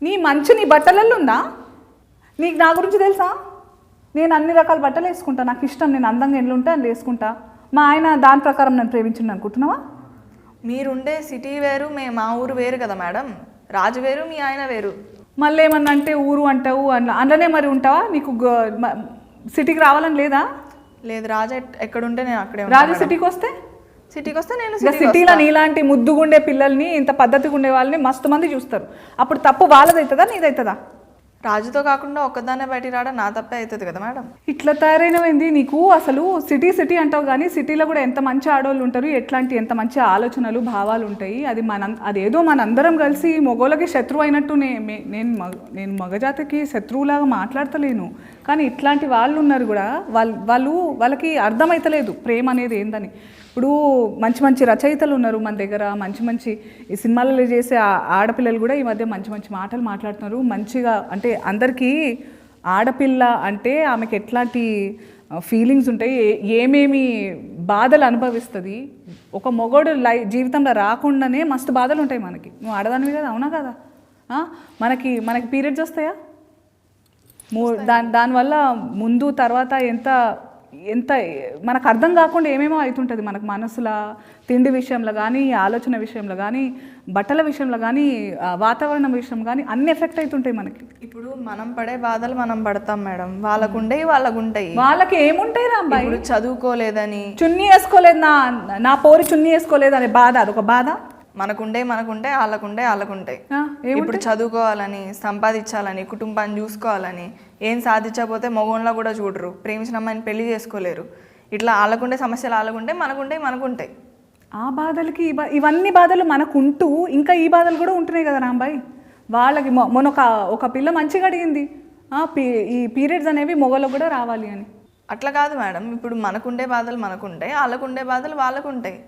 నీ మంచు నీ బట్టలలో ఉందా? నీకు నా గురించి తెలుసా? నేను అన్ని రకాల బట్టలు వేసుకుంటా, నాకు ఇష్టం, నేను అందంగా ఎన్ని ఉంటే అన్ని వేసుకుంటా. మా ఆయన దాని ప్రకారం నన్ను ప్రేమించిండు అనుకుంటున్నావా? మీరుండే సిటీ వేరు, మా ఊరు వేరు కదా మేడం. రాజు వేరు, మీ ఆయన వేరు. మళ్ళీ ఏమన్నా అంటే ఊరు అంటావు, అందులోనే మరి ఉంటావా? నీకు సిటీకి రావాలని లేదా? లేదు, రాజు ఎక్కడుంటే నేను అక్కడే. రాజు సిటీకి వస్తే నేను సిటీలో నీలాంటి ముద్దుగుండే పిల్లల్ని, ఇంత పద్ధతిగా ఉండే వాళ్ళని మస్తు మంది చూస్తారు. అప్పుడు తప్పు వాళ్ళదవుతుందా నీదవుతుందా? రాజుతో కాకుండా ఒక్కదాన్నే బయటికి రావడం నా తప్పే అవుతుంది కదా మేడం. ఇట్లా తయారైనవేంది నీకు? అసలు సిటీ అంటావు కానీ సిటీలో కూడా ఎంత మంచి ఆడవాళ్ళు ఉంటారు, ఎంత మంచి ఆలోచనలు భావాలు ఉంటాయి. అదేదో మనందరం కలిసి మగోళ్ళకి శత్రువు అయినట్టు నేను మగజాతికి శత్రువులాగా మాట్లాడతలేను. కానీ ఇట్లాంటి వాళ్ళు ఉన్నారు కూడా, వాళ్ళకి అర్థమవుతలేదు ప్రేమ అనేది ఏందని. ఇప్పుడు మంచి రచయితలు ఉన్నారు మన దగ్గర, మంచి ఈ సినిమాలలో చేసే ఆడపిల్లలు కూడా ఈ మధ్య మంచి మాటలు మాట్లాడుతున్నారు. మంచిగా అంటే అందరికీ ఆడపిల్ల అంటే ఆమెకి ఎట్లాంటి ఫీలింగ్స్ ఉంటాయి, ఏమేమి బాధలు అనుభవిస్తుంది, ఒక మొగోడు జీవితంలో రాకుండానే మస్తు బాధలు ఉంటాయి మనకి. నువ్వు ఆడదానివి కదా, అవునా కదా? మనకి పీరియడ్స్ వస్తాయా? దానివల్ల ముందు తర్వాత ఎంత మనకు అర్థం కాకుండా ఏమేమో అవుతుంటుంది మనకు మనసులో, తిండి విషయంలో కానీ, ఆలోచన విషయంలో కానీ, బట్టల విషయంలో కానీ, వాతావరణం విషయం కానీ అన్ని ఎఫెక్ట్ అవుతుంటాయి మనకి. ఇప్పుడు మనం పడే బాధలు మనం పడతాం మేడం, వాళ్ళకుంటాయి. వాళ్ళకి ఏముంటాయి రా అబ్బాయి? ఇప్పుడు చదువుకోలేదని, చున్నీ వేసుకోలేదు, నా పోరి చున్నీ వేసుకోలేదు అనే బాధ, అదొక బాధ. మనకుంటే వాళ్ళకుంటాయి. ఇప్పుడు చదువుకోవాలని, సంపాదించాలని, కుటుంబాన్ని చూసుకోవాలని, ఏం సాధించకపోతే మగోన్లా కూడా చూడరు, ప్రేమించిన అమ్మాయిని పెళ్లి చేసుకోలేరు. ఇట్లా వాళ్ళకుండే సమస్యలు వాళ్ళకుంటాయి, మనకుంటాయి. ఆ బాధలకి ఇవన్నీ బాధలు మనకుంటూ ఇంకా ఈ బాధలు కూడా ఉంటున్నాయి కదా రాంబాయ్. వాళ్ళకి మొన్న ఒక పిల్ల మంచిగా అడిగింది, ఈ పీరియడ్స్ అనేవి మొగలకు కూడా రావాలి అని. అట్లా కాదు మేడం, ఇప్పుడు మనకుండే బాధలు మనకుంటాయి, వాళ్ళకుండే బాధలు వాళ్ళకుంటాయి.